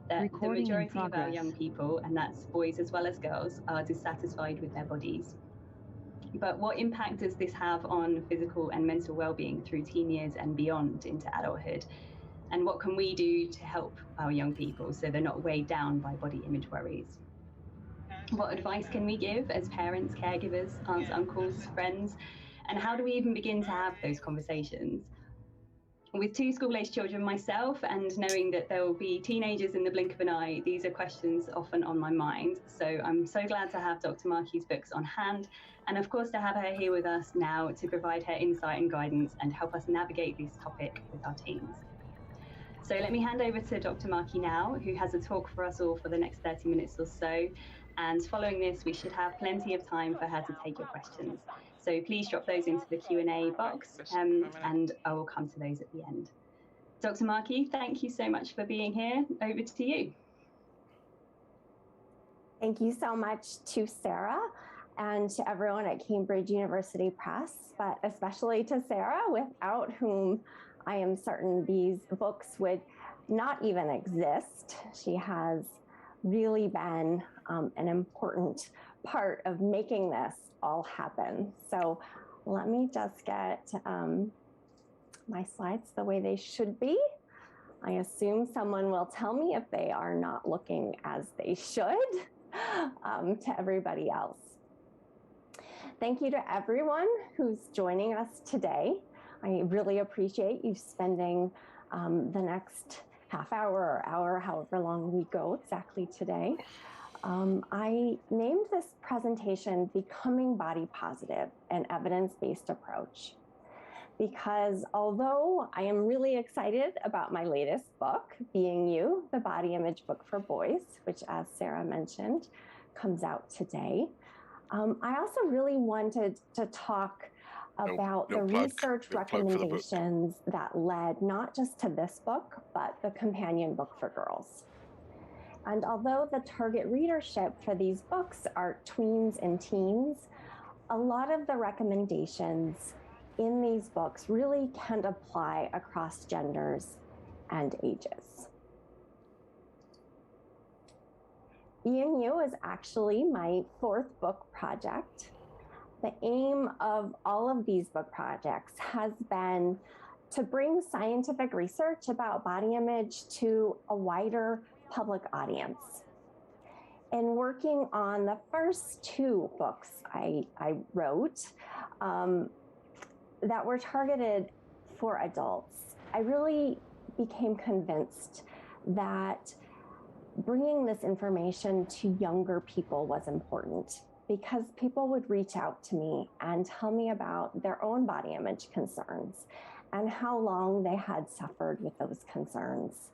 that the majority of our young people, and that's boys as well as girls, are dissatisfied with their bodies. But what impact does this have on physical and mental well-being through teen years and beyond into adulthood? And what can we do to help our young people so they're not weighed down by body image worries? What advice can we give as parents, caregivers, aunts, uncles, friends? And how do we even begin to have those conversations? With 2 school-aged children myself, and knowing that there will be teenagers in the blink of an eye, these are questions often on my mind. So I'm so glad to have Dr. Markey's books on hand, and of course to have her here with us now to provide her insight and guidance and help us navigate this topic with our teens. So let me hand over to Dr. Markey now, who has a talk for us all for the next 30 minutes or so. And following this, we should have plenty of time for her to take your questions. So please drop those into the Q&A box, and I will come to those at the end. Dr. Markey, thank you so much for being here. Over to you. Thank you so much to Sarah and to everyone at Cambridge University Press, but especially to Sarah, without whom I am certain these books would not even exist. She has really been an important part of making this all happen. So let me just get my slides the way they should be. I assume someone will tell me if they are not looking as they should to everybody else. Thank you to everyone who's joining us today. I really appreciate you spending the next half hour or hour, however long we go exactly today. I named this presentation Becoming Body Positive, an Evidence-Based Approach, because although I am really excited about my latest book, Being You, the Body Image Book for Boys, which, as Sarah mentioned, comes out today, I also really wanted to talk about the research recommendations that led not just to this book, but the companion book for girls. And although the target readership for these books are tweens and teens, a lot of the recommendations in these books really can apply across genders and ages. Being You is actually my 4th book project. The aim of all of these book projects has been to bring scientific research about body image to a wider public audience. In working on the first 2 books I wrote that were targeted for adults, I really became convinced that bringing this information to younger people was important, because people would reach out to me and tell me about their own body image concerns and how long they had suffered with those concerns.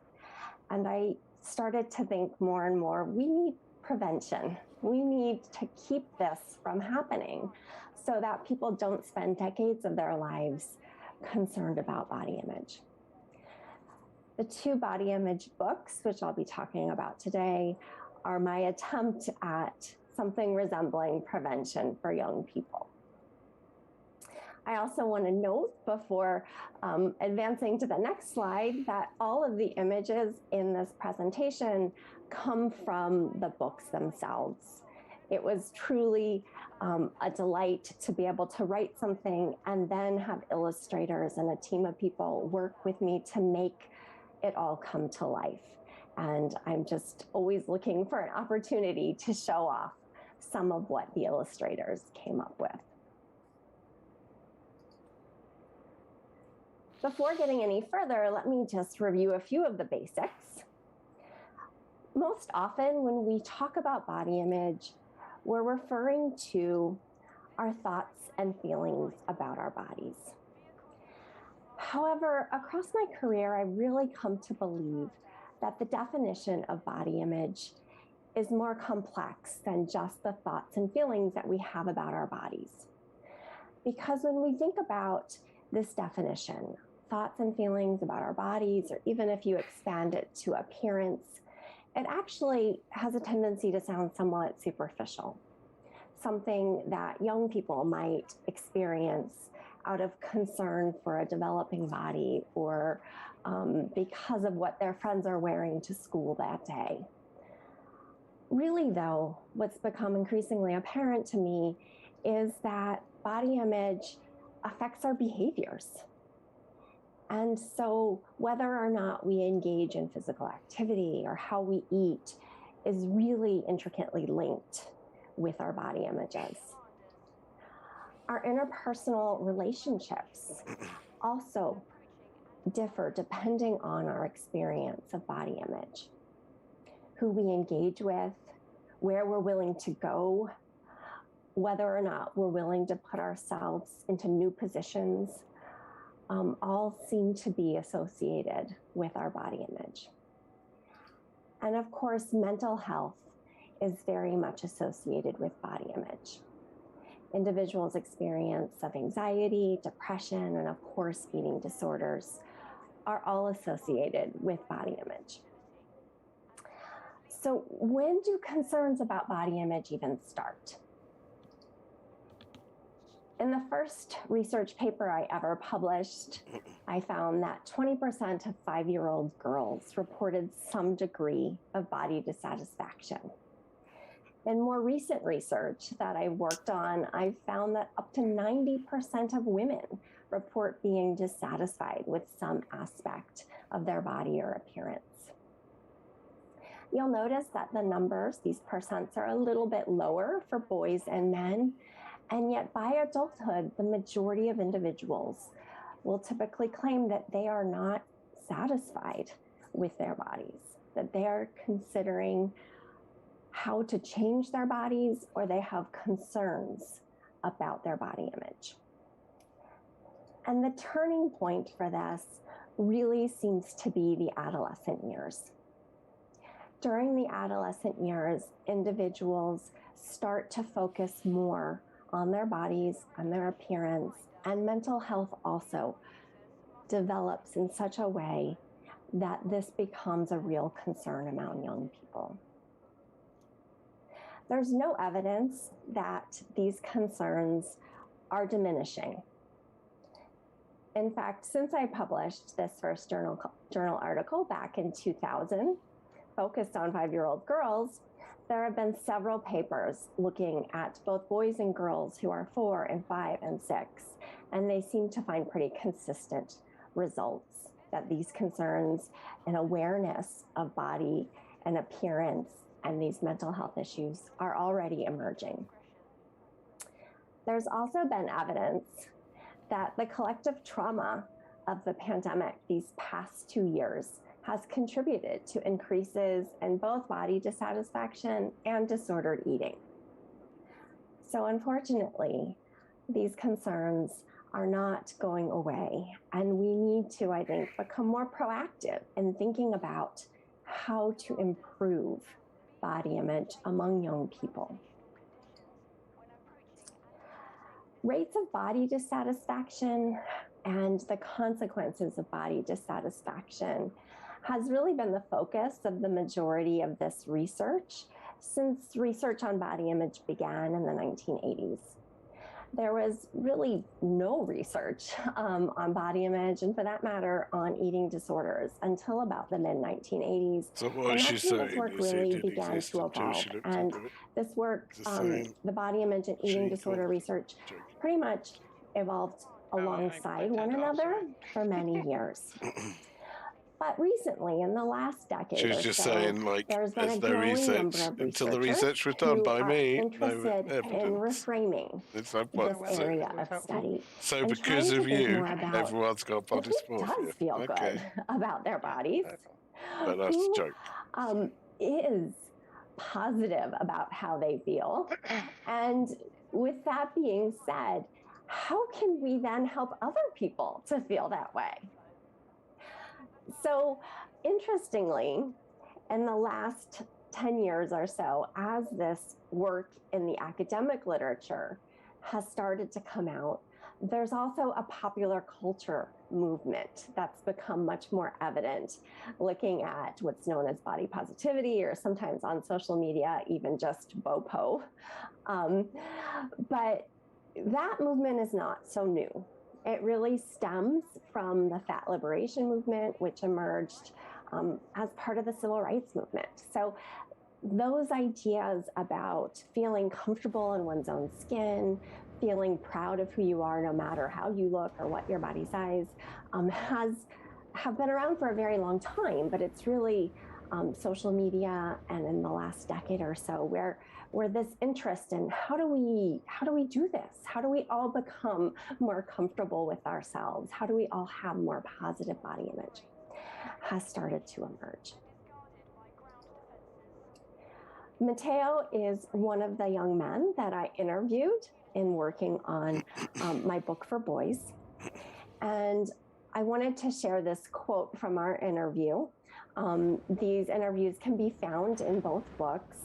And I started to think more and more, we need prevention. We need to keep this from happening so that people don't spend decades of their lives concerned about body image. The 2 body image books, which I'll be talking about today, are my attempt at something resembling prevention for young people. I also want to note before advancing to the next slide that all of the images in this presentation come from the books themselves. It was truly a delight to be able to write something and then have illustrators and a team of people work with me to make it all come to life. And I'm just always looking for an opportunity to show off some of what the illustrators came up with. Before getting any further, let me just review a few of the basics. Most often when we talk about body image, we're referring to our thoughts and feelings about our bodies. However, across my career, I've really come to believe that the definition of body image is more complex than just the thoughts and feelings that we have about our bodies. Because when we think about this definition, thoughts and feelings about our bodies, or even if you expand it to appearance, it actually has a tendency to sound somewhat superficial, something that young people might experience out of concern for a developing body or because of what their friends are wearing to school that day. Really, though, what's become increasingly apparent to me is that body image affects our behaviors. And so whether or not we engage in physical activity or how we eat is really intricately linked with our body images. Our interpersonal relationships also differ depending on our experience of body image. Who we engage with, where we're willing to go, whether or not we're willing to put ourselves into new positions, all seem to be associated with our body image. And of course, mental health is very much associated with body image. Individuals' experience of anxiety, depression, and of course, eating disorders are all associated with body image. So when do concerns about body image even start? In the first research paper I ever published, I found that 20% of 5-year-old girls reported some degree of body dissatisfaction. In more recent research that I've worked on, I've found that up to 90% of women report being dissatisfied with some aspect of their body or appearance. You'll notice that the numbers, these percents, are a little bit lower for boys and men, and yet by adulthood, the majority of individuals will typically claim that they are not satisfied with their bodies, that they are considering how to change their bodies, or they have concerns about their body image. And the turning point for this really seems to be the adolescent years. During the adolescent years, individuals start to focus more on their bodies, on their appearance, and mental health also develops in such a way that this becomes a real concern among young people. There's no evidence that these concerns are diminishing. In fact, since I published this first journal article back in 2000, focused on 5-year-old girls, there have been several papers looking at both boys and girls who are 4 and 5 and 6, and they seem to find pretty consistent results that these concerns and awareness of body and appearance and these mental health issues are already emerging. There's also been evidence that the collective trauma of the pandemic these past 2 years has contributed to increases in both body dissatisfaction and disordered eating. So unfortunately, these concerns are not going away, and we need to, I think, become more proactive in thinking about how to improve body image among young people. Rates of body dissatisfaction and the consequences of body dissatisfaction has really been the focus of the majority of this research since research on body image began in the 1980s. There was really no research on body image, and for that matter, on eating disorders until about the mid-1980s. So what and is she that's when saying? this work You say it really didn't began exist to until evolve. she looked And into it? this work, Just saying. the body image and eating She disorder called- research, Joking. pretty much evolved alongside one another for many years. But recently, in the last decade She or was just so, saying, like, there's been there's a no growing research number of until the researchers research was done who by are me. No interested in evidence. reframing There's no this point. area of study. So and because trying of to think you, more about everyone's got body who dysmorphia. does feel good about their bodies, But that's a who joke. is positive about how they feel. And with that being said, how can we then help other people to feel that way? So interestingly, in the last 10 years or so, as this work in the academic literature has started to come out, there's also a popular culture movement that's become much more evident, looking at what's known as body positivity, or sometimes on social media, even just BOPO. But that movement is not so new. It really stems from the fat liberation movement, which emerged as part of the civil rights movement. So those ideas about feeling comfortable in one's own skin, feeling proud of who you are, no matter how you look or what your body size, have been around for a very long time. But it's really social media, and in the last decade or so, where this interest in how do we do this? How do we all become more comfortable with ourselves? How do we all have more positive body image has started to emerge. Mateo is one of the young men that I interviewed in working on my book for boys. And I wanted to share this quote from our interview. These interviews can be found in both books,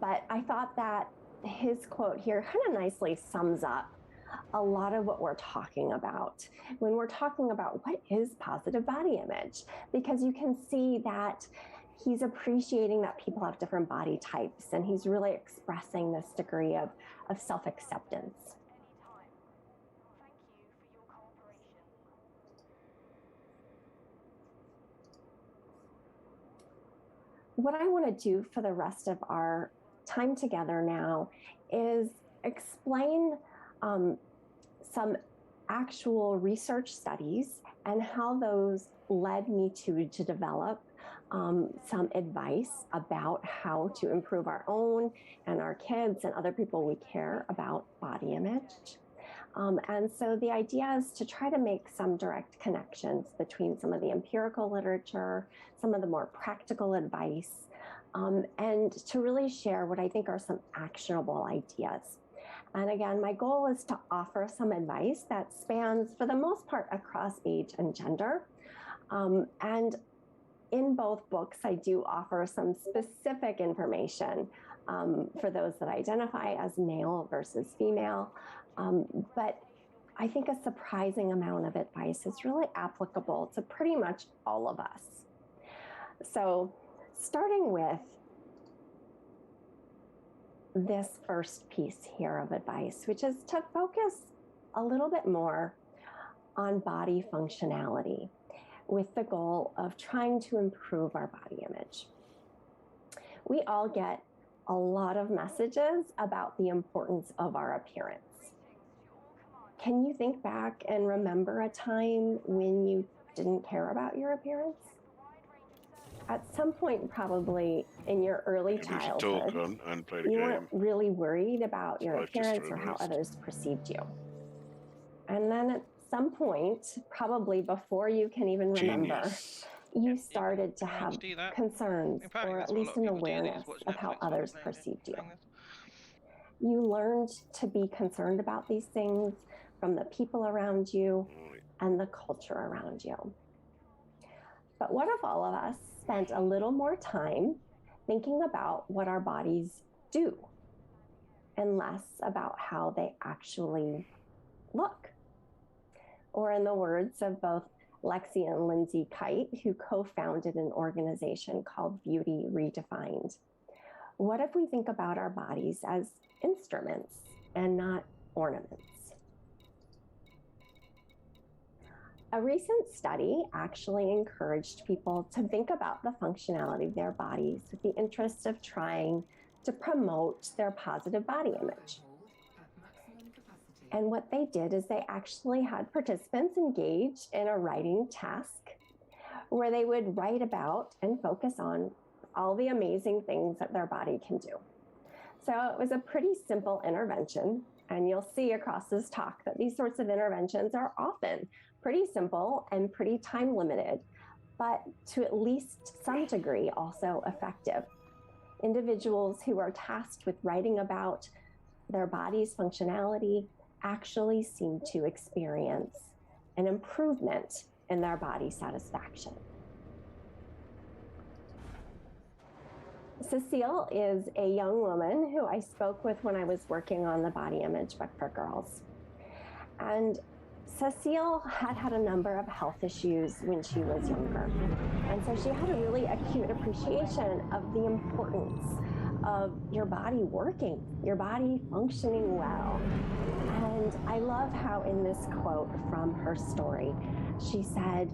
but I thought that his quote here kind of nicely sums up a lot of what we're talking about when we're talking about what is positive body image, because you can see that he's appreciating that people have different body types, and he's really expressing this degree of self-acceptance. What I want to do for the rest of our time together now is explain some actual research studies and how those led me to develop some advice about how to improve our own and our kids and other people we care about body image. And so the idea is to try to make some direct connections between some of the empirical literature, some of the more practical advice, and to really share what I think are some actionable ideas. And again, my goal is to offer some advice that spans, for the most part, across age and gender. And in both books, I do offer some specific information for those that identify as male versus female. But I think a surprising amount of advice is really applicable to pretty much all of us. So starting with this first piece here of advice, which is to focus a little bit more on body functionality with the goal of trying to improve our body image. We all get a lot of messages about the importance of our appearance. Can you think back and remember a time when you didn't care about your appearance? At some point, probably in your early childhood, you weren't really worried about your appearance or how others perceived you. And then at some point, probably before you can even remember, you started to have concerns, or at least an awareness of how others perceived you. You learned to be concerned about these things from the people around you and the culture around you. But what if all of us spent a little more time thinking about what our bodies do and less about how they actually look? Or in the words of both Lexi and Lindsay Kite, who co-founded an organization called Beauty Redefined, what if we think about our bodies as instruments and not ornaments? A recent study actually encouraged people to think about the functionality of their bodies with the interest of trying to promote their positive body image. And what they did is they actually had participants engage in a writing task where they would write about and focus on all the amazing things that their body can do. So it was a pretty simple intervention. And you'll see across this talk that these sorts of interventions are often pretty simple and pretty time limited, but to at least some degree also effective. Individuals who are tasked with writing about their body's functionality actually seem to experience an improvement in their body satisfaction. Cecile is a young woman who I spoke with when I was working on the body image book for girls. And Cecile had had a number of health issues when she was younger. And so she had a really acute appreciation of the importance of your body working, your body functioning well. And I love how in this quote from her story, she said,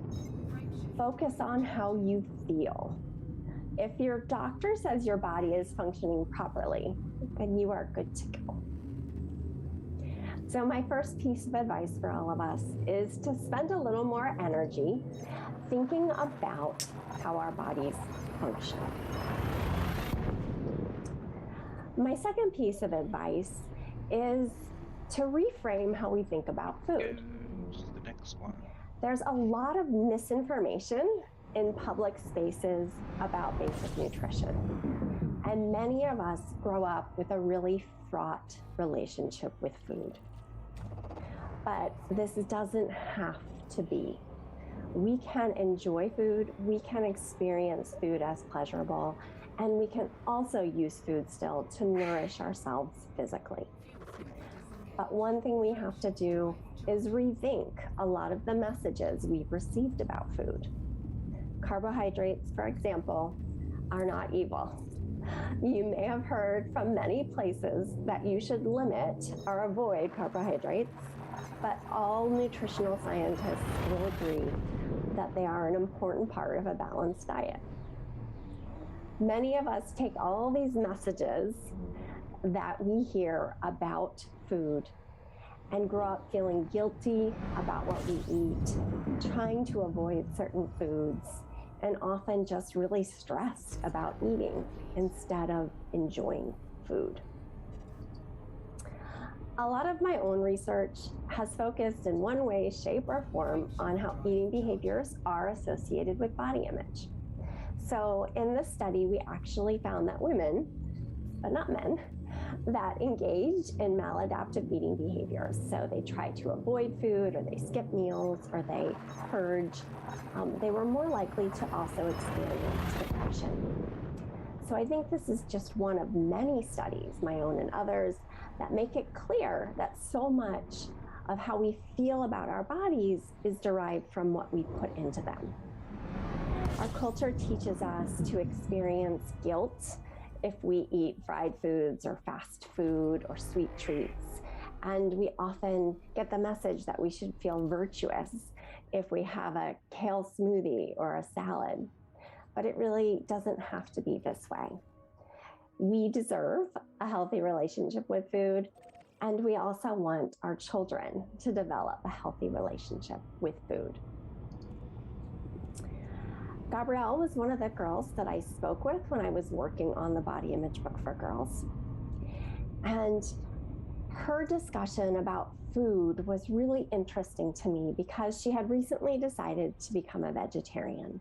focus on how you feel. If your doctor says your body is functioning properly, then you are good to go. So my first piece of advice for all of us is to spend a little more energy thinking about how our bodies function. My second piece of advice is to reframe how we think about food. The next one. There's a lot of misinformation in public spaces about basic nutrition. And many of us grow up with a really fraught relationship with food. But this doesn't have to be. We can enjoy food, we can experience food as pleasurable, and we can also use food still to nourish ourselves physically. But one thing we have to do is rethink a lot of the messages we've received about food. Carbohydrates, for example, are not evil. You may have heard from many places that you should limit or avoid carbohydrates, but all nutritional scientists will agree that they are an important part of a balanced diet. Many of us take all these messages that we hear about food and grow up feeling guilty about what we eat, trying to avoid certain foods, and often just really stressed about eating instead of enjoying food. A lot of my own research has focused in one way, shape, or form on how eating behaviors are associated with body image. So in this study, we actually found that women, but not men, that engaged in maladaptive eating behaviors. So they try to avoid food, or they skip meals, or they purge. They were more likely to also experience depression. So I think this is just one of many studies, my own and others, that make it clear that so much of how we feel about our bodies is derived from what we put into them. Our culture teaches us to experience guilt if we eat fried foods or fast food or sweet treats. And we often get the message that we should feel virtuous if we have a kale smoothie or a salad. But it really doesn't have to be this way. We deserve a healthy relationship with food, and we also want our children to develop a healthy relationship with food. Gabrielle was one of the girls that I spoke with when I was working on the body image book for girls. And her discussion about food was really interesting to me because she had recently decided to become a vegetarian.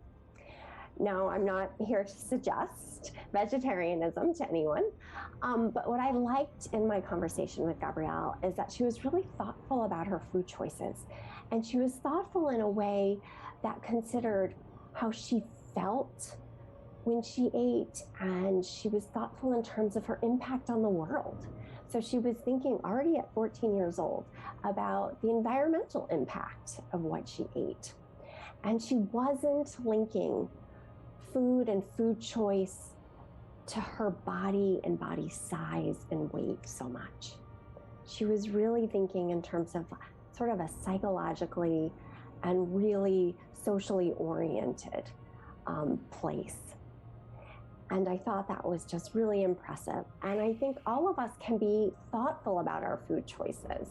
Now, I'm not here to suggest vegetarianism to anyone, but what I liked in my conversation with Gabrielle is that she was really thoughtful about her food choices. And she was thoughtful in a way that considered how she felt when she ate, and she was thoughtful in terms of her impact on the world. So she was thinking already at 14 years old about the environmental impact of what she ate. And she wasn't linking food and food choice to her body and body size and weight so much. She was really thinking in terms of sort of a psychologically and really socially oriented place. And I thought that was just really impressive. And I think all of us can be thoughtful about our food choices,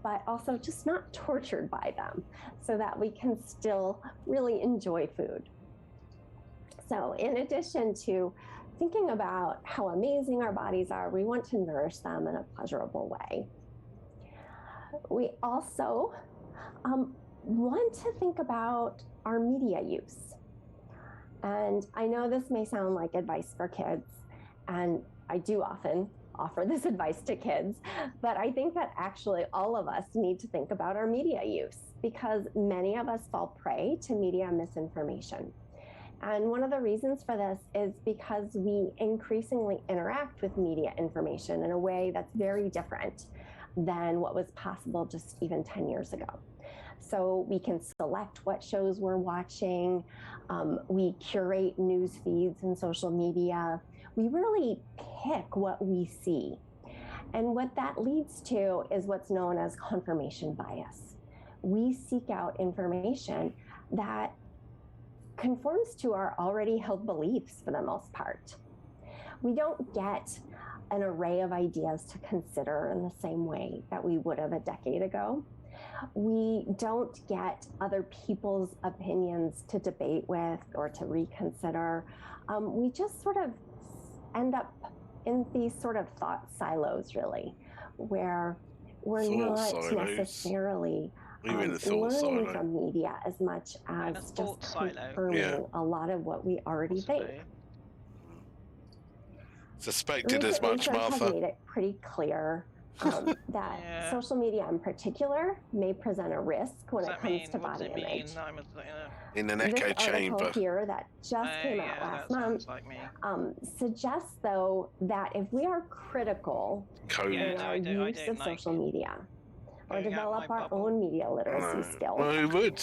but also just not tortured by them, so that we can still really enjoy food. So in addition to thinking about how amazing our bodies are, we want to nourish them in a pleasurable way. We also want to think about our media use. And I know this may sound like advice for kids, and I do often offer this advice to kids, but I think that actually all of us need to think about our media use, because many of us fall prey to media misinformation. And one of the reasons for this is because we increasingly interact with media information in a way that's very different than what was possible just even 10 years ago. So we can select what shows we're watching. We curate news feeds and social media. we really pick what we see. And what that leads to is what's known as confirmation bias. We seek out information that conforms to our already held beliefs for the most part. We don't get an array of ideas to consider in the same way that we would have a decade ago. We don't get other people's opinions to debate with or to reconsider. We just sort of end up in these sort of thought silos, really, where we're not necessarily learning from media as much as just confirming a lot of what we already think. Suspected as much, Martha. Has made it pretty clear that social media in particular may present a risk when it comes to body image. In an echo chamber. This article here that just came out last month suggests, though, that if we are critical in our use of social media or develop our own media literacy skills, well, we would.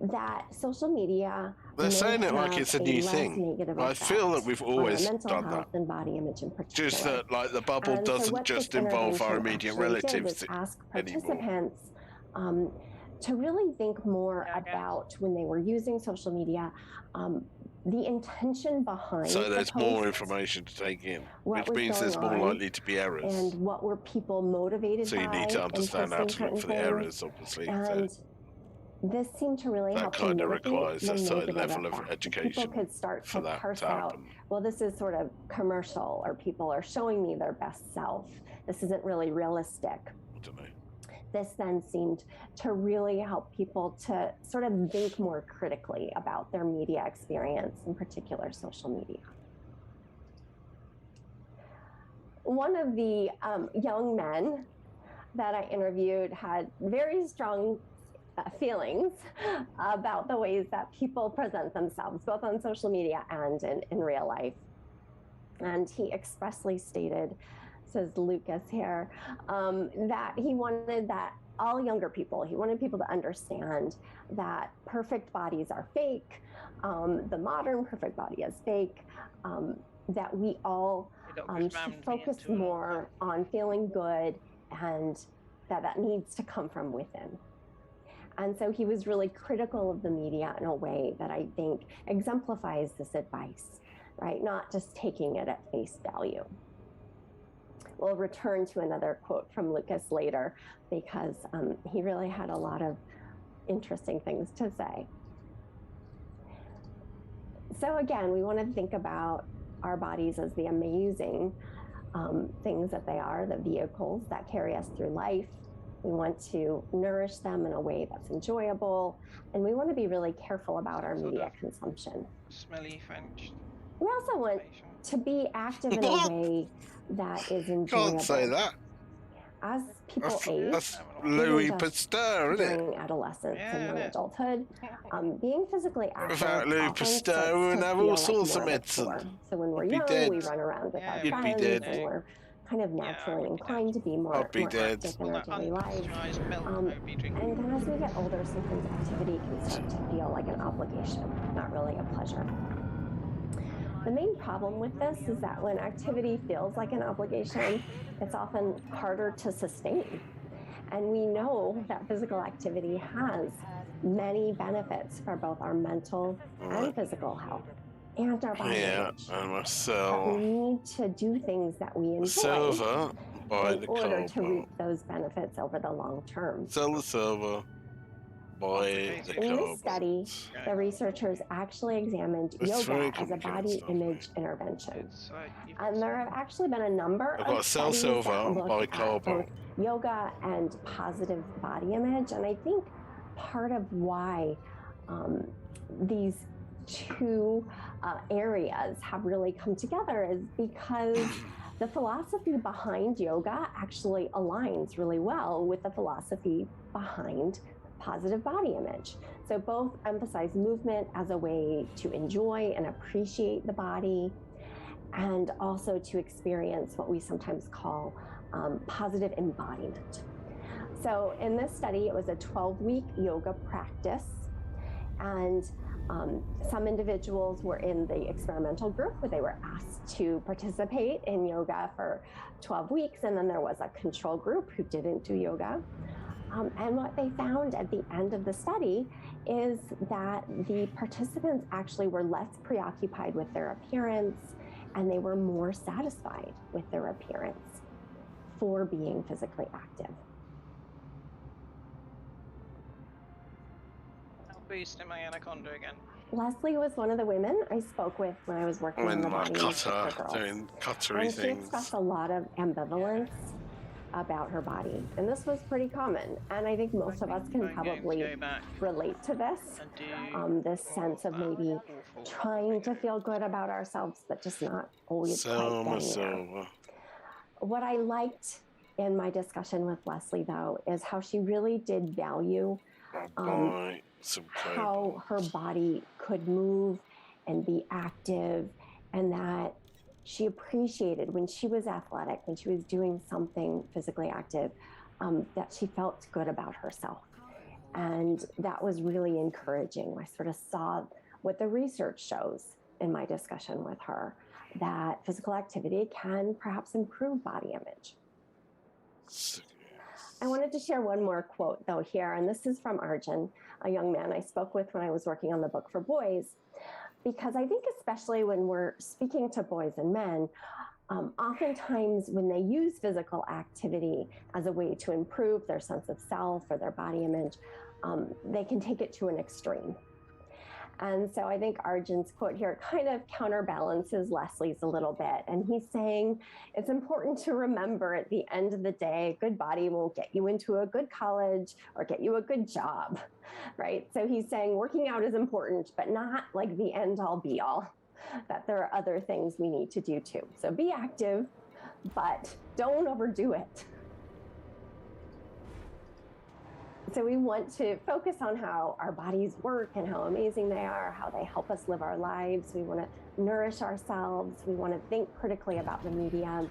That social media they're saying it like it's a new thing. I feel that we've always done that. And body image in particular. Just that, like, the bubble doesn't just involve our immediate relatives ask anymore. Participants to really think more about when they were using social media, the intention behind. So there's more information to take in, which means there's more likely to be errors. And what were people motivated by? So you need to understand how to look for the errors, obviously. And this seemed to really help. That kind of requires a certain level of education. People could start to parse out, well, this is sort of commercial, or people are showing me their best self. This isn't really realistic. I don't know. This then seemed to really help people to sort of think more critically about their media experience, in particular social media. One of the young men that I interviewed had very strong feelings about the ways that people present themselves, both on social media and in real life. And he expressly stated, says Lucas here, that he wanted that all younger people, he wanted people to understand that perfect bodies are fake, the modern perfect body is fake, that we all should focus more on feeling good, and that needs to come from within. And so he was really critical of the media in a way that I think exemplifies this advice, right? Not just taking it at face value. We'll return to another quote from Lucas later, because he really had a lot of interesting things to say. So again, we want to think about our bodies as the amazing things that they are, the vehicles that carry us through life. We want to nourish them in a way that's enjoyable, and we want to be really careful about our media consumption. Smelly French. We also want to be active in a way that is enjoyable. Can't say that. As people age, that's Louis Pasteur, isn't it? During adolescence and young adulthood, being physically active. Without Louis Pasteur, we would have all sorts of medicine. So when we're young, we run around with our friends, and we're kind of naturally inclined to be more active in our daily lives. And then as we get older, sometimes activity can start to feel like an obligation, not really a pleasure. The main problem with this is that when activity feels like an obligation, it's often harder to sustain. And we know that physical activity has many benefits for both our mental and physical health and our body image. But we need to do things that we enjoy in order to reap those benefits over the long term. Sell the silver. In this study, the researchers actually examined yoga as a body image intervention. And there have actually been a number of studies that look at both yoga and positive body image. And I think part of why these two areas have really come together is because the philosophy behind yoga actually aligns really well with the philosophy behind positive body image. So both emphasize movement as a way to enjoy and appreciate the body, and also to experience what we sometimes call positive embodiment. So in this study, it was a 12-week yoga practice, and Some individuals were in the experimental group where they were asked to participate in yoga for 12 weeks, and then there was a control group who didn't do yoga. And what they found at the end of the study is that the participants actually were less preoccupied with their appearance, and they were more satisfied with their appearance for being physically active. I'll boost in my anaconda again. Leslie was one of the women I spoke with when I was working on the body image for girls. Doing cuttery and she expressed a lot of ambivalence about her body, and this was pretty common, and I think most of us can probably relate to this, this sense of maybe trying to feel good about ourselves but just not always quite getting there. What I liked in my discussion with Leslie, though, is how she really did value how her body could move and be active, and that she appreciated when she was athletic, when she was doing something physically active, that she felt good about herself. And that was really encouraging. I sort of saw what the research shows in my discussion with her, that physical activity can perhaps improve body image. I wanted to share one more quote, though, here, and this is from Arjun, a young man I spoke with when I was working on the book for boys, because I think especially when we're speaking to boys and men, oftentimes when they use physical activity as a way to improve their sense of self or their body image, they can take it to an extreme. And so I think Arjun's quote here kind of counterbalances Leslie's a little bit. And he's saying it's important to remember at the end of the day, a good body won't get you into a good college or get you a good job, right? So he's saying working out is important, but not like the end all be all, that there are other things we need to do too. So be active, but don't overdo it. So we want to focus on how our bodies work and how amazing they are, how they help us live our lives. We want to nourish ourselves. We want to think critically about the media.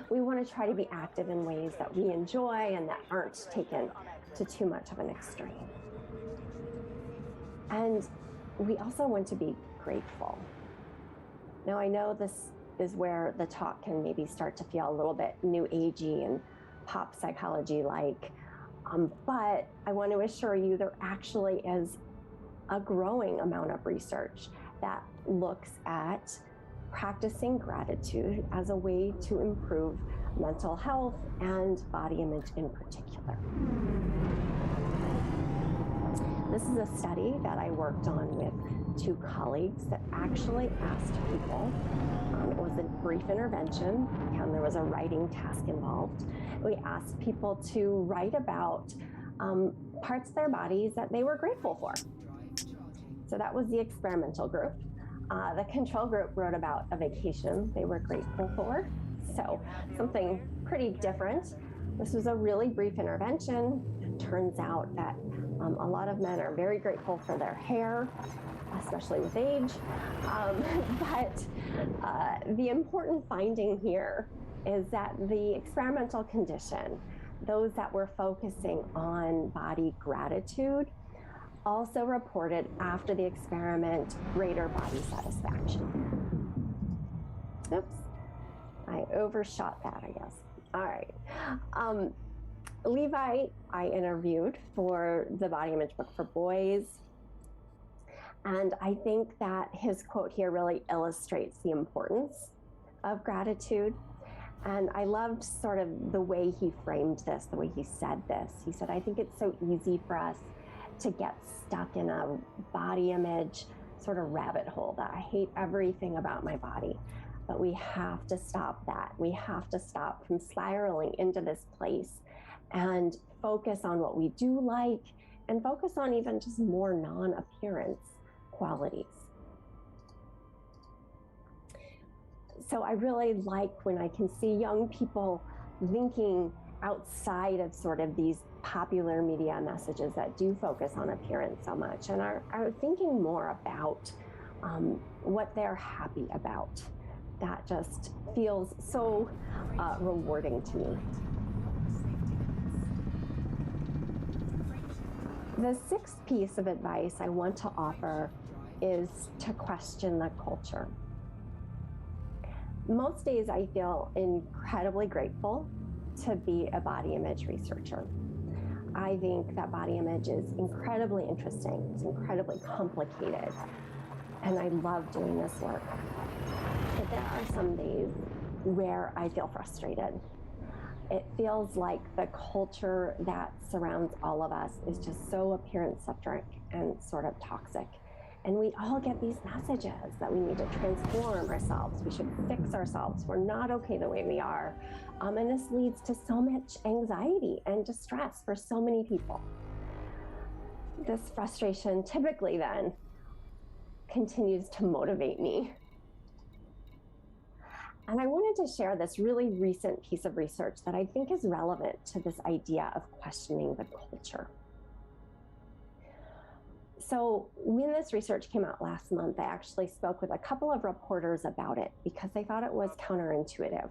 We want to try to be active in ways that we enjoy and that aren't taken to too much of an extreme. And we also want to be grateful. Now, I know this is where the talk can maybe start to feel a little bit new agey and pop psychology-like. But I want to assure you there actually is a growing amount of research that looks at practicing gratitude as a way to improve mental health and body image in particular. This is a study that I worked on with two colleagues that actually asked people, it was a brief intervention, and there was a writing task involved. We asked people to write about parts of their bodies that they were grateful for. So that was the experimental group. The control group wrote about a vacation they were grateful for. So something pretty different. This was a really brief intervention. It turns out that a lot of men are very grateful for their hair, especially with age. But the important finding here is that the experimental condition, those that were focusing on body gratitude, also reported after the experiment greater body satisfaction. Oops, I overshot that, I guess. All right. Levi, I interviewed for the body image book for boys. And I think that his quote here really illustrates the importance of gratitude. And I loved sort of the way he framed this, the way he said this. He said, I think it's so easy for us to get stuck in a body image sort of rabbit hole that I hate everything about my body. But we have to stop that. We have to stop from spiraling into this place and focus on what we do like and focus on even just more non-appearance qualities. So I really like when I can see young people thinking outside of sort of these popular media messages that do focus on appearance so much and are thinking more about what they're happy about. That just feels so rewarding to me. The sixth piece of advice I want to offer is to question the culture. Most days I feel incredibly grateful to be a body image researcher. I think that body image is incredibly interesting, it's incredibly complicated, and I love doing this work. But there are some days where I feel frustrated. It feels like the culture that surrounds all of us is just so appearance-centric and sort of toxic. And we all get these messages that we need to transform ourselves. We should fix ourselves. We're not okay the way we are. And this leads to so much anxiety and distress for so many people. This frustration typically then continues to motivate me. And I wanted to share this really recent piece of research that I think is relevant to this idea of questioning the culture. So when this research came out last month, I actually spoke with a couple of reporters about it because I thought it was counterintuitive.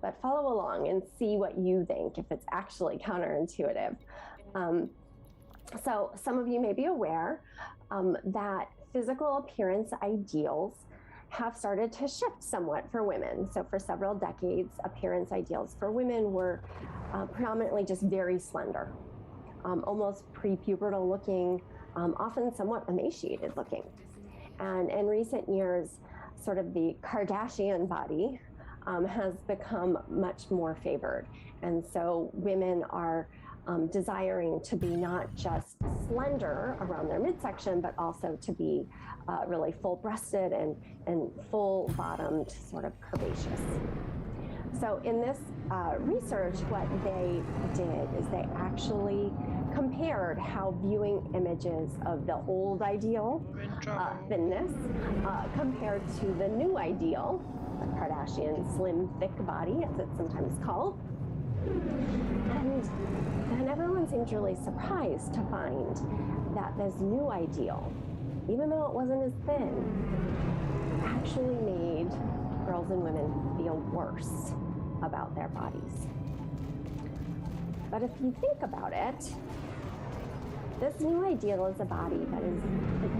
But follow along and see what you think, if it's actually counterintuitive. So some of you may be aware that physical appearance ideals have started to shift somewhat for women. So for several decades, appearance ideals for women were predominantly just very slender, almost prepubertal looking, often somewhat emaciated looking. And in recent years, sort of the Kardashian body has become much more favored. And so women are desiring to be not just slender around their midsection, but also to be really full-breasted and full-bottomed, sort of curvaceous. So in this research, what they did is they actually compared how viewing images of the old ideal thinness compared to the new ideal, the Kardashian slim, thick body, as it's sometimes called. And then everyone seemed really surprised to find that this new ideal, even though it wasn't as thin, actually made girls and women feel worse about their bodies. But if you think about it, this new ideal is a body that is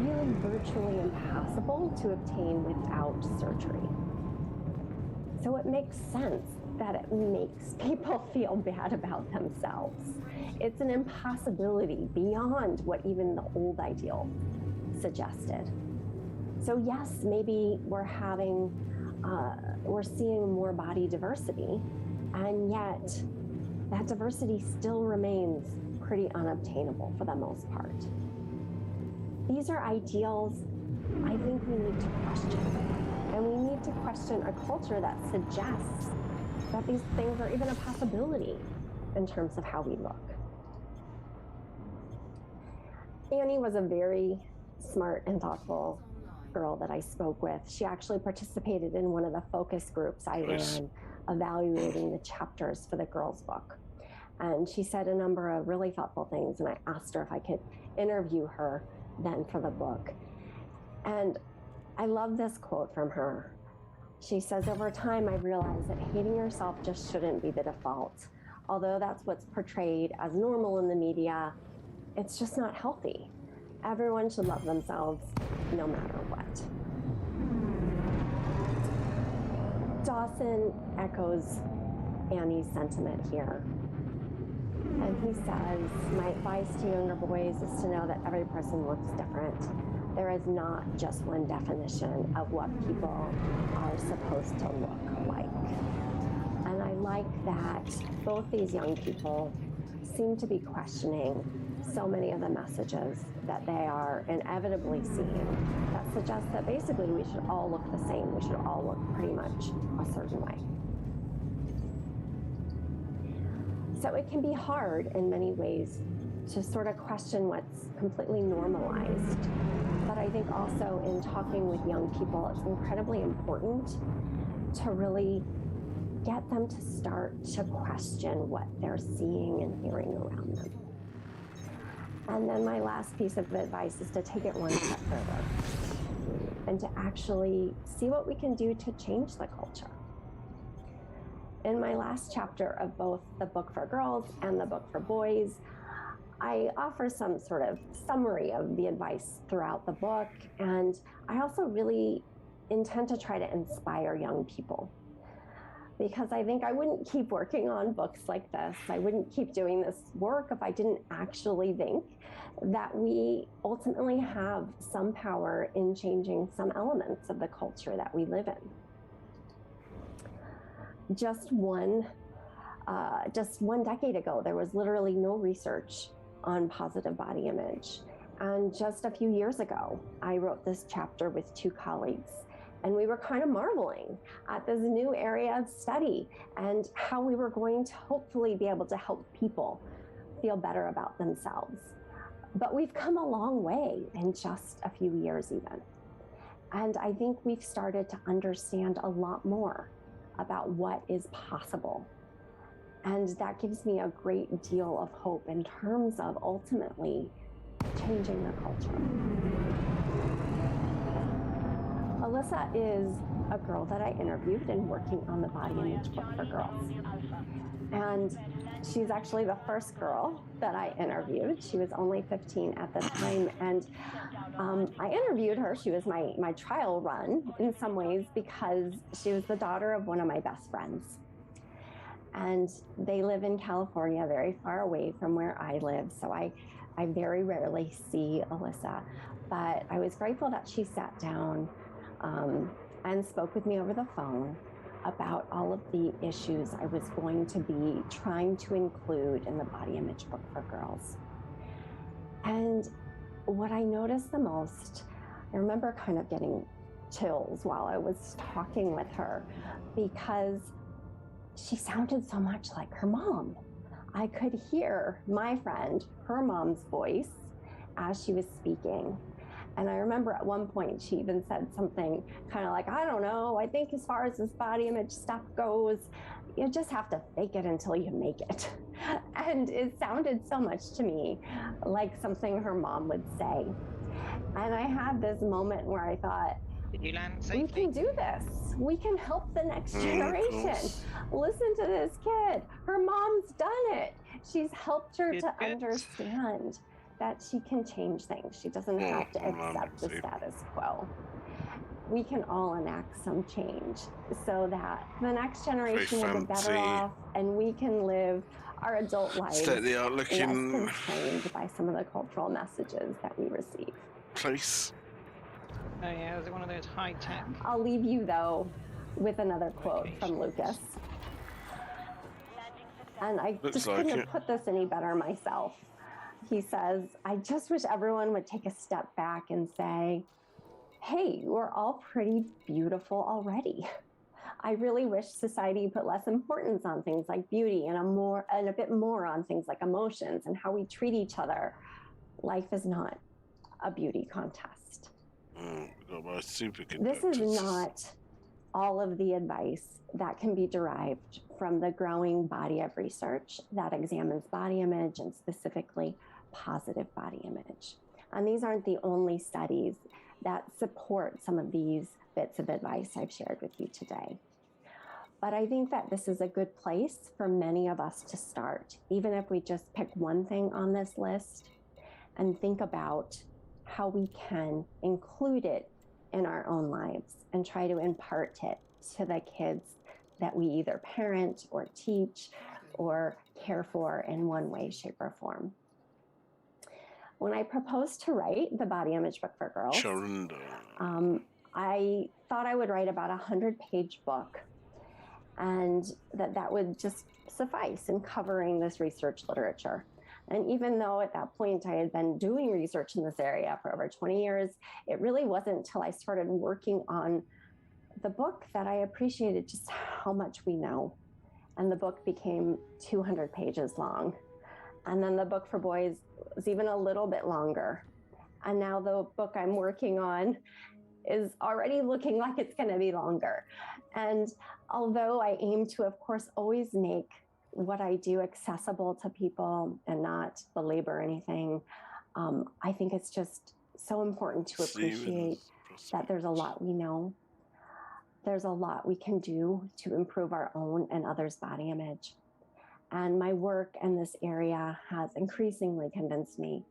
really virtually impossible to obtain without surgery. So it makes sense that it makes people feel bad about themselves. It's an impossibility beyond what even the old ideal suggested. So yes, maybe we're seeing more body diversity, and yet that diversity still remains pretty unobtainable for the most part. These are ideals I think we need to question. And we need to question a culture that suggests that these things are even a possibility in terms of how we look. Annie was a very smart and thoughtful girl that I spoke with. She actually participated in one of the focus groups I ran evaluating the chapters for the girls' book. And she said a number of really thoughtful things, and I asked her if I could interview her then for the book. And I love this quote from her. She says, "Over time, I've realized that hating yourself just shouldn't be the default. Although that's what's portrayed as normal in the media, it's just not healthy. Everyone should love themselves no matter what." Dawson echoes Annie's sentiment here. And he says, "My advice to younger boys is to know that every person looks different. There is not just one definition of what people are supposed to look like." And I like that both these young people seem to be questioning so many of the messages that they are inevitably seeing that suggest that basically we should all look the same. We should all look pretty much a certain way. So it can be hard in many ways to sort of question what's completely normalized. But I think also in talking with young people, it's incredibly important to really get them to start to question what they're seeing and hearing around them. And then my last piece of advice is to take it one step further and to actually see what we can do to change the culture. In my last chapter of both the book for girls and the book for boys, I offer some sort of summary of the advice throughout the book, and I also really intend to try to inspire young people, because I think I wouldn't keep working on books like this. I wouldn't keep doing this work if I didn't actually think that we ultimately have some power in changing some elements of the culture that we live in. Just one decade ago, there was literally no research on positive body image. And just a few years ago, I wrote this chapter with two colleagues, and we were kind of marveling at this new area of study and how we were going to hopefully be able to help people feel better about themselves. But we've come a long way in just a few years even. And I think we've started to understand a lot more about what is possible. And that gives me a great deal of hope in terms of ultimately changing the culture. Alyssa is a girl that I interviewed and working on the body image book for girls. And she's actually the first girl that I interviewed. She was only 15 at the time. And I interviewed her. She was my trial run in some ways because she was the daughter of one of my best friends. And they live in California, very far away from where I live. So I very rarely see Alyssa. But I was grateful that she sat down and spoke with me over the phone about all of the issues I was going to be trying to include in the body image book for girls. And what I noticed the most, I remember kind of getting chills while I was talking with her because she sounded so much like her mom. I could hear my friend, her mom's voice as she was speaking. And I remember at one point she even said something kind of like, I don't know, I think as far as this body image stuff goes, you just have to fake it until you make it. And it sounded so much to me like something her mom would say. And I had this moment where I thought, did you land safely? We can do this. We can help the next generation. Listen to this kid. Her mom's done it. She's helped her to understand that she can change things. She doesn't have to accept the status quo. We can all enact some change so that the next generation will be better off and we can live our adult lives less constrained by some of the cultural messages that we receive. Place. Oh yeah, is it one of those high-tech? I'll leave you, though, with another quote from Lucas. And I just couldn't have put this any better myself. He says, I just wish everyone would take a step back and say, hey, we're all pretty beautiful already. I really wish society put less importance on things like beauty and a bit more on things like emotions and how we treat each other. Life is not a beauty contest. This is not all of the advice that can be derived from the growing body of research that examines body image and specifically positive body image. And these aren't the only studies that support some of these bits of advice I've shared with you today. But I think that this is a good place for many of us to start, even if we just pick one thing on this list and think about how we can include it in our own lives and try to impart it to the kids that we either parent or teach or care for in one way, shape, or form. When I proposed to write the body image book for girls, I thought I would write about a 100-page book and that would just suffice in covering this research literature. And even though at that point I had been doing research in this area for over 20 years, it really wasn't until I started working on the book that I appreciated just how much we know. And the book became 200 pages long. And then the book for boys was even a little bit longer. And now the book I'm working on is already looking like it's going to be longer. And although I aim to, of course, always make what I do accessible to people and not belabor anything, I think it's just so important to appreciate that there's a lot we know. There's a lot we can do to improve our own and others' body image. And my work in this area has increasingly convinced me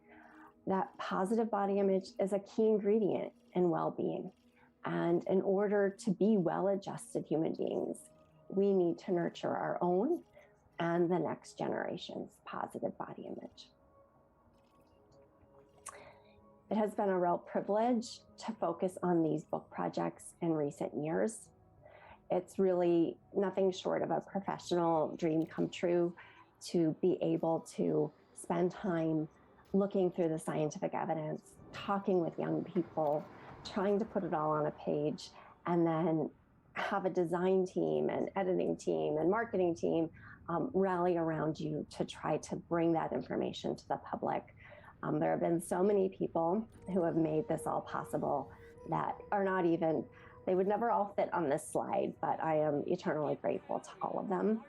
that positive body image is a key ingredient in well-being. And in order to be well-adjusted human beings, we need to nurture our own and the next generation's positive body image. It has been a real privilege to focus on these book projects in recent years. It's really nothing short of a professional dream come true to be able to spend time looking through the scientific evidence, talking with young people, trying to put it all on a page, and then have a design team and editing team and marketing team rally around you to try to bring that information to the public. There have been so many people who have made this all possible that are not even, they would never all fit on this slide, but I am eternally grateful to all of them.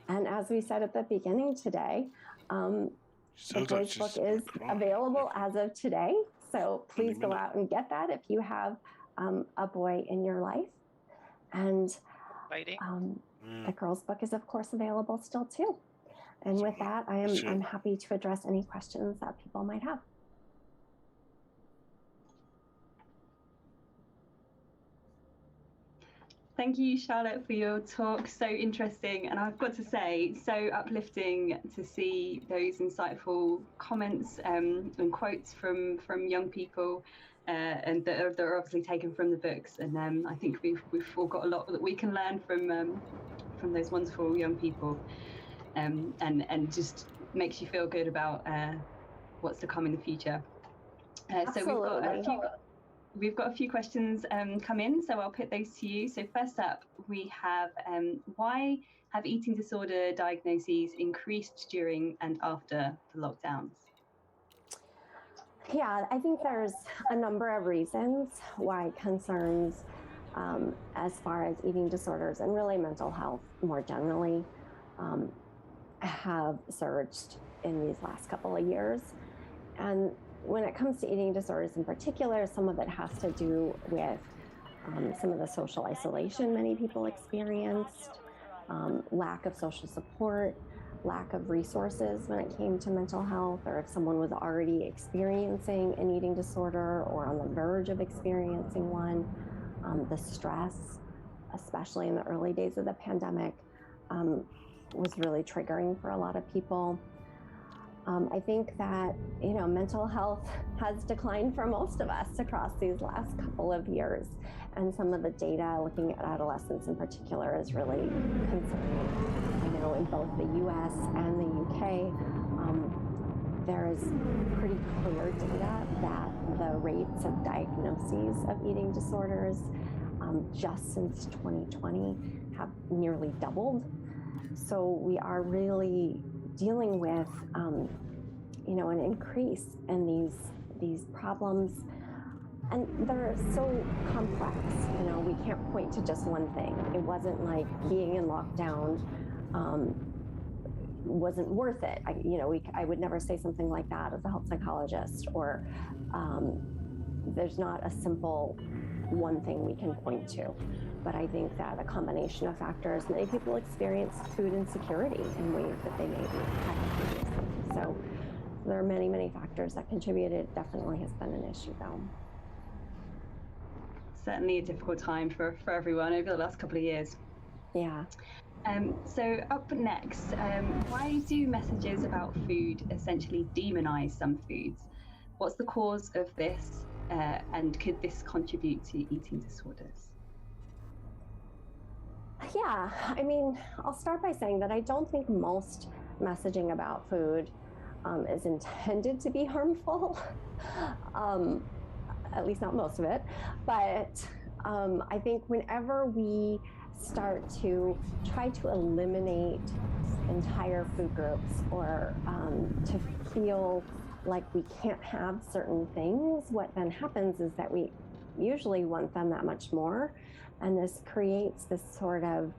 And as we said at the beginning today, the Boys book is available as of today. So please go out and get that if you have a boy in your life. And the girls book is of course available still too. And with that, I'm happy to address any questions that people might have. Thank you, Charlotte, for your talk. So interesting. And I've got to say, so uplifting to see those insightful comments and quotes from young people and that are obviously taken from the books. And I think we've all got a lot that we can learn from those wonderful young people. And just makes you feel good about what's to come in the future. So we've got a few questions come in, so I'll put those to you. So first up, we have why have eating disorder diagnoses increased during and after the lockdowns? Yeah, I think there's a number of reasons why concerns as far as eating disorders and really mental health more generally have surged in these last couple of years. And when it comes to eating disorders in particular, some of it has to do with some of the social isolation many people experienced, lack of social support, lack of resources when it came to mental health, or if someone was already experiencing an eating disorder or on the verge of experiencing one, the stress, especially in the early days of the pandemic, was really triggering for a lot of people. I think that, mental health has declined for most of us across these last couple of years. And some of the data looking at adolescents in particular is really concerning. I know in both the US and the UK, there is pretty clear data that the rates of diagnoses of eating disorders just since 2020 have nearly doubled. So we are really dealing with, an increase in these problems, and they're so complex. We can't point to just one thing. It wasn't like being in lockdown wasn't worth it. I would never say something like that as a health psychologist, or there's not a simple one thing we can point to. But I think that a combination of factors, many people experience food insecurity in ways that they maybe hadn't previously. So there are many, many factors that contributed. It definitely has been an issue, though. Certainly a difficult time for everyone over the last couple of years. Yeah. So up next, why do messages about food essentially demonize some foods? What's the cause of this, and could this contribute to eating disorders? Yeah, I'll start by saying that I don't think most messaging about food is intended to be harmful, at least not most of it. But I think whenever we start to try to eliminate entire food groups or to feel like we can't have certain things, what then happens is that we usually want them that much more. And this creates this sort of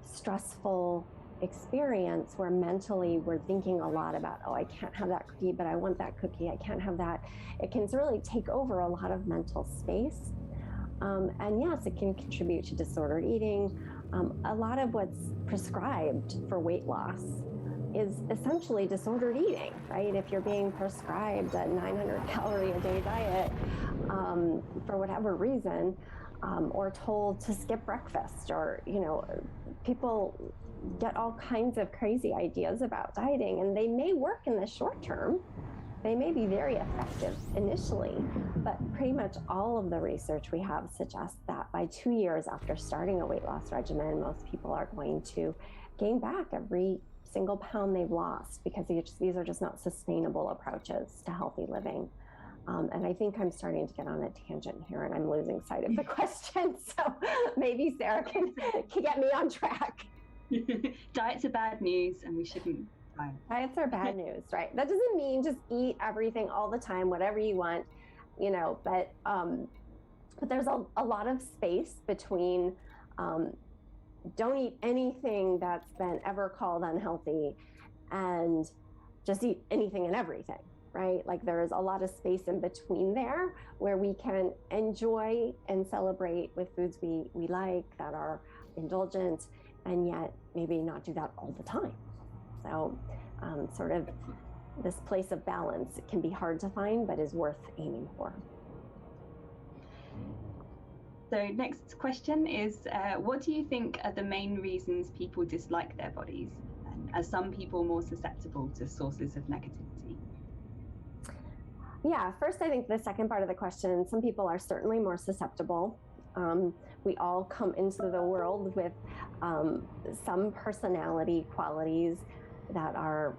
stressful experience where mentally we're thinking a lot about, oh, I can't have that cookie, but I want that cookie. I can't have that. It can really take over a lot of mental space. And yes, it can contribute to disordered eating. A lot of what's prescribed for weight loss is essentially disordered eating, right? If you're being prescribed a 900 calorie a day diet for whatever reason, or told to skip breakfast, or, people get all kinds of crazy ideas about dieting, and they may work in the short term. They may be very effective initially, but pretty much all of the research we have suggests that by 2 years after starting a weight loss regimen, most people are going to gain back every single pound they've lost, because these are just not sustainable approaches to healthy living. And I think I'm starting to get on a tangent here, and I'm losing sight of the question. So maybe Sarah can get me on track. Diets are bad news, and we shouldn't. Diets are bad news, right? That doesn't mean just eat everything all the time, whatever you want, but there's a lot of space between don't eat anything that's been ever called unhealthy and just eat anything and everything, right? Like, there's a lot of space in between there where we can enjoy and celebrate with foods we like that are indulgent, and yet maybe not do that all the time. So sort of this place of balance can be hard to find, but is worth aiming for. So next question is, what do you think are the main reasons people dislike their bodies? And are some people more susceptible to sources of negativity? Yeah, first, I think the second part of the question, some people are certainly more susceptible. We all come into the world with some personality qualities that are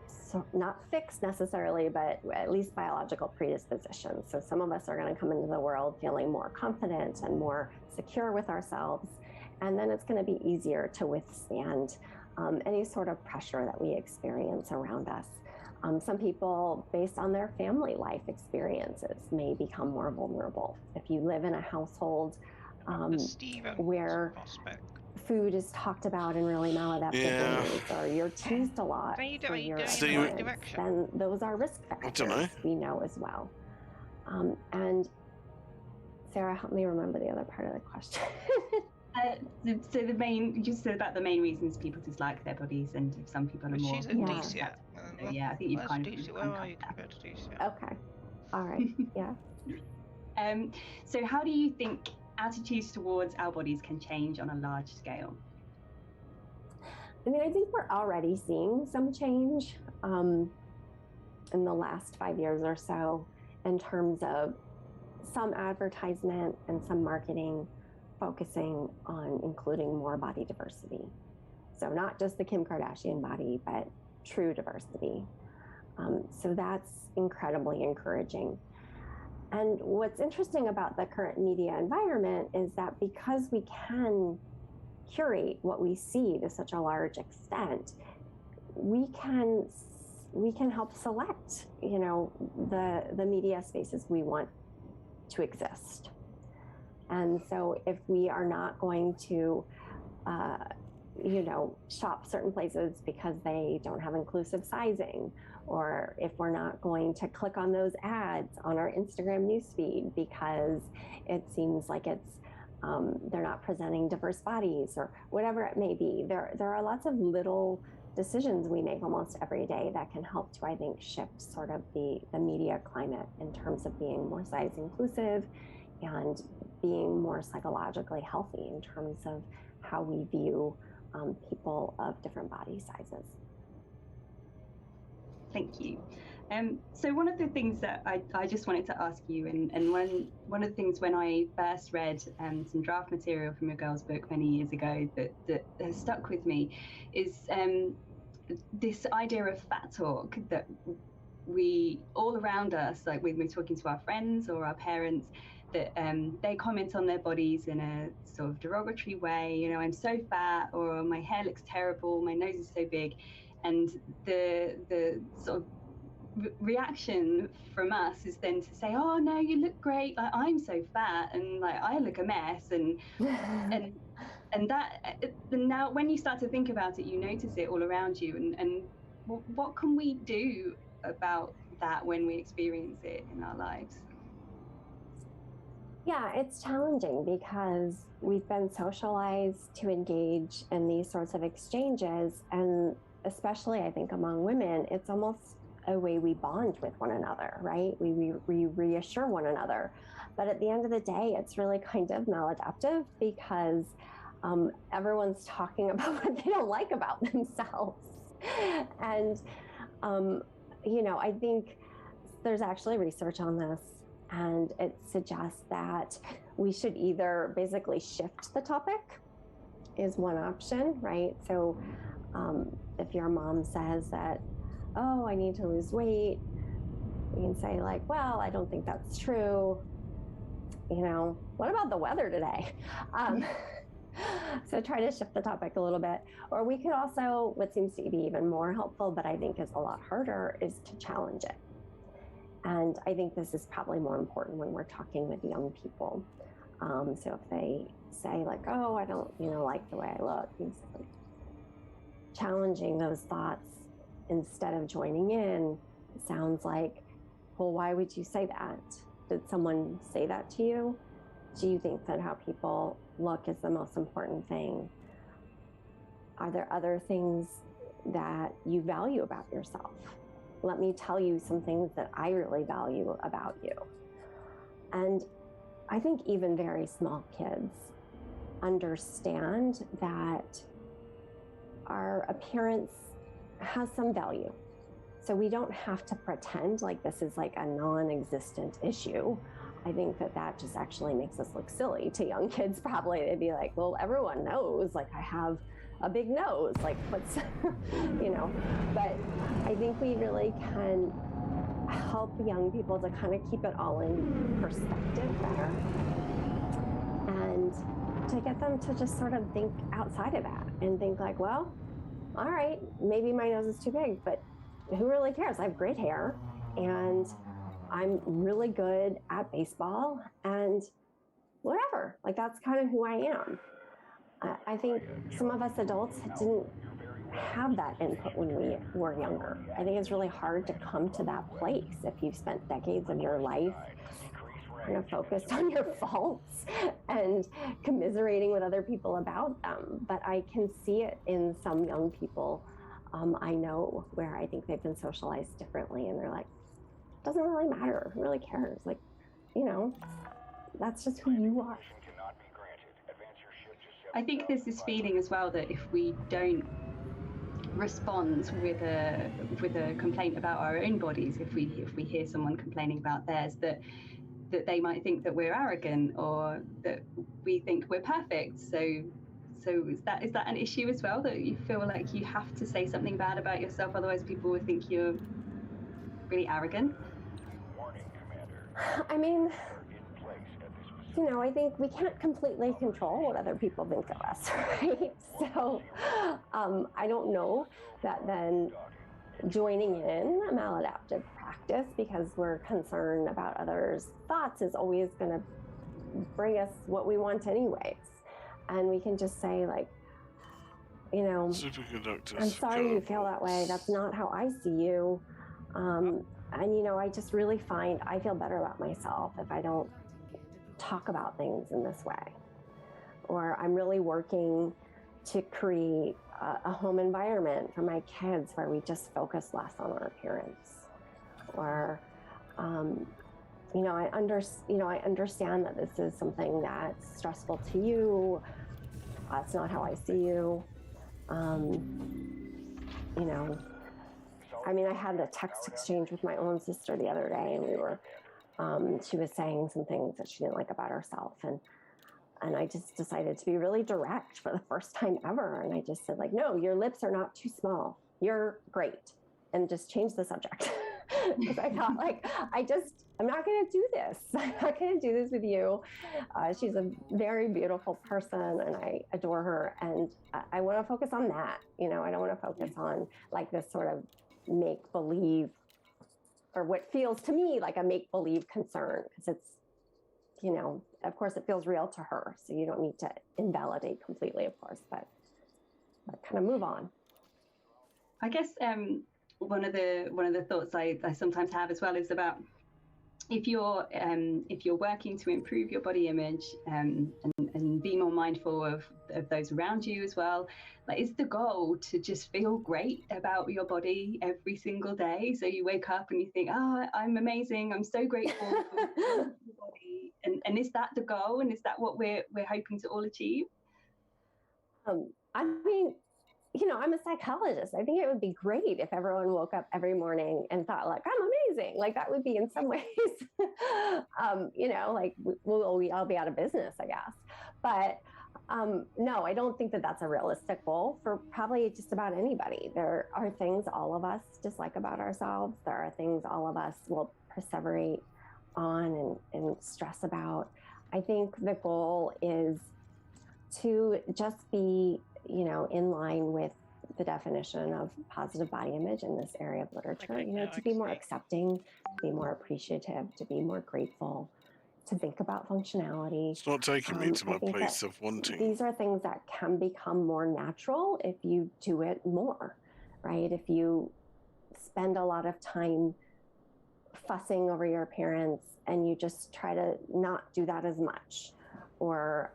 not fixed necessarily, but at least biological predispositions. So some of us are going to come into the world feeling more confident and more secure with ourselves. And then it's going to be easier to withstand any sort of pressure that we experience around us. Some people, based on their family life experiences, may become more vulnerable. If you live in a household where food is talked about in really maladaptive ways, or you're teased a lot for your appearance, then those are risk factors we know as well. And Sarah, help me remember the other part of the question. So just about the main reasons people dislike their bodies, and if some people are more. She's a DCF. Yeah, I think you've kind of. Where are you compared to DCF? Okay. All right. Yeah. So how do you think attitudes towards our bodies can change on a large scale? I mean, I think we're already seeing some change in the last 5 years or so, in terms of some advertisement and some marketing focusing on including more body diversity. So not just the Kim Kardashian body, but true diversity. So that's incredibly encouraging. And what's interesting about the current media environment is that because we can curate what we see to such a large extent, we can help select, the media spaces we want to exist. And so if we are not going to, shop certain places because they don't have inclusive sizing, or if we're not going to click on those ads on our Instagram newsfeed because it seems like they're not presenting diverse bodies, or whatever it may be, there are lots of little decisions we make almost every day that can help to, I think, shift sort of the media climate in terms of being more size inclusive and being more psychologically healthy in terms of how we view people of different body sizes. Thank you. So one of the things that I just wanted to ask you, and one of the things when I first read some draft material from your girls' book many years ago that has stuck with me is this idea of fat talk that we all around us, like when we're talking to our friends or our parents, that they comment on their bodies in a sort of derogatory way. I'm so fat, or my hair looks terrible, my nose is so big, and the sort of reaction from us is then to say, oh no, you look great, like I'm so fat and like I look a mess, and that now when you start to think about it, you notice it all around you, and what can we do about that when we experience it in our lives? Yeah, it's challenging because we've been socialized to engage in these sorts of exchanges. And especially, I think, among women, it's almost a way we bond with one another, right? We reassure one another. But at the end of the day, it's really kind of maladaptive because everyone's talking about what they don't like about themselves. And, I think there's actually research on this, and it suggests that we should either basically shift the topic is one option, right? So if your mom says that, oh, I need to lose weight, you can say like, well, I don't think that's true. What about the weather today? So try to shift the topic a little bit. Or we could also, what seems to be even more helpful, but I think is a lot harder, is to challenge it. And I think this is probably more important when we're talking with young people. So if they say like, oh, I don't, like the way I look, challenging those thoughts instead of joining in sounds like, well, why would you say that? Did someone say that to you? Do you think that how people look is the most important thing? Are there other things that you value about yourself? Let me tell you some things that I really value about you. And I think even very small kids understand that our appearance has some value. So we don't have to pretend like this is like a non-existent issue. I think that just actually makes us look silly to young kids. Probably they'd be like, well, everyone knows like I have a big nose, like what's, but I think we really can help young people to kind of keep it all in perspective better, and to get them to just sort of think outside of that and think like, well, all right, maybe my nose is too big, but who really cares? I have great hair and I'm really good at baseball and whatever, like that's kind of who I am. I think some of us adults didn't have that input when we were younger. I think it's really hard to come to that place if you've spent decades of your life kind of focused on your faults and commiserating with other people about them. But I can see it in some young people I know where I think they've been socialized differently and they're like, it doesn't really matter. Who really cares? Like, that's just who you are. I think there's this feeling as well that if we don't respond with a complaint about our own bodies, if we hear someone complaining about theirs, that they might think that we're arrogant or that we think we're perfect. So is that an issue as well, that you feel like you have to say something bad about yourself, otherwise people would think you're really arrogant? I mean, I think we can't completely control what other people think of us, right? So I don't know that then joining in a maladaptive practice because we're concerned about others' thoughts is always going to bring us what we want anyways. And we can just say like, I'm sorry you feel that way. That's not how I see you. And, I just really find I feel better about myself if I don't talk about things in this way. Or I'm really working to create a home environment for my kids where we just focus less on our appearance. Or, I understand that this is something that's stressful to you. That's not how I see you. I had a text exchange with my own sister the other day, and we were, she was saying some things that she didn't like about herself. And I just decided to be really direct for the first time ever. And I just said like, no, your lips are not too small. You're great. And just change the subject. Because I thought like, I'm not going to do this. I'm not going to do this with you. She's a very beautiful person and I adore her. And I want to focus on that. I don't want to focus on like this sort of make-believe, or what feels to me like a make-believe concern, because it's, of course it feels real to her. So you don't need to invalidate completely, of course, but kind of move on. I guess one of the thoughts I sometimes have as well is about if you're working to improve your body image, and be more mindful of those around you as well, like, is the goal to just feel great about your body every single day? So you wake up and you think, oh, I'm amazing, I'm so grateful for your body, and is that the goal, and is that what we're hoping to all achieve? I mean, I'm a psychologist. I think it would be great if everyone woke up every morning and thought, like, I'm amazing. Like, that would be, in some ways, like, we'll all be out of business, I guess. But no, I don't think that that's a realistic goal for probably just about anybody. There are things all of us dislike about ourselves. There are things all of us will perseverate on and stress about. I think the goal is to just be, in line with the definition of positive body image in this area of literature, to be more accepting, to be more appreciative, to be more grateful, to think about functionality. It's not taking me to my place of wanting. These are things that can become more natural if you do it more, right? If you spend a lot of time fussing over your appearance and you just try to not do that as much, or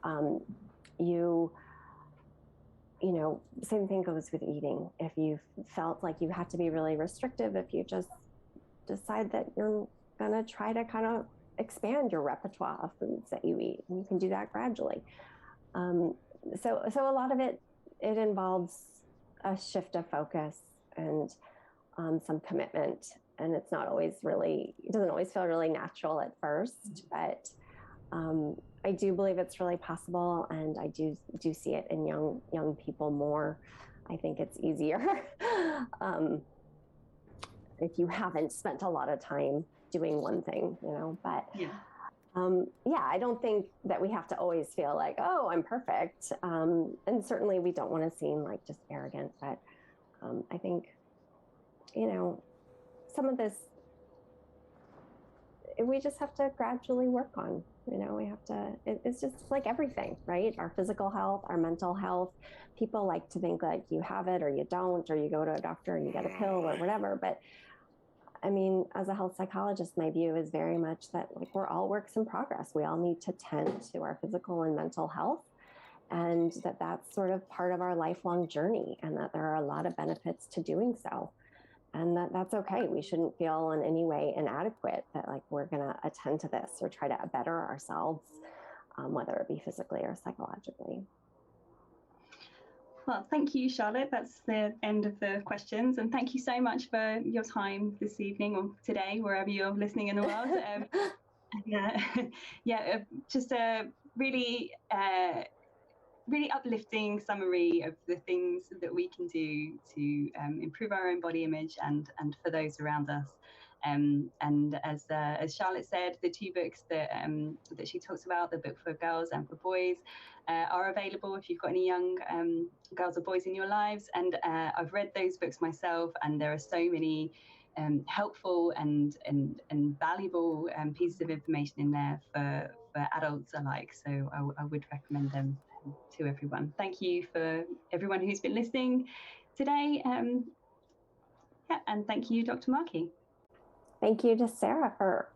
same thing goes with eating. If you felt like you had to be really restrictive, if you just decide that you're going to try to kind of expand your repertoire of foods that you eat, and you can do that gradually. So a lot of it involves a shift of focus and some commitment. And it doesn't always feel really natural at first, but I do believe it's really possible, and I do see it in young people more. I think it's easier if you haven't spent a lot of time doing one thing, but I don't think that we have to always feel like, oh, I'm perfect. And certainly we don't want to seem like just arrogant, but I think, some of this, we just have to gradually work on. It's just like everything, right? Our physical health, our mental health. People like to think like you have it or you don't, or you go to a doctor and you get a pill or whatever. But I mean, as a health psychologist, my view is very much that, like, we're all works in progress. We all need to tend to our physical and mental health, and that's sort of part of our lifelong journey, and that there are a lot of benefits to doing so. And that's okay. We shouldn't feel in any way inadequate that, like, we're going to attend to this or try to better ourselves, whether it be physically or psychologically. Well, thank you, Charlotte. That's the end of the questions. And thank you so much for your time this evening or today, wherever you're listening in the world. Just a really uplifting summary of the things that we can do to improve our own body image and for those around us. And as Charlotte said, the two books that she talks about, the book for girls and for boys, are available if you've got any young girls or boys in your lives. And I've read those books myself, and there are so many helpful and valuable pieces of information in there for adults alike. So I would recommend them to everyone. Thank you for everyone who's been listening today. And thank you, Dr. Markey. Thank you to Sarah for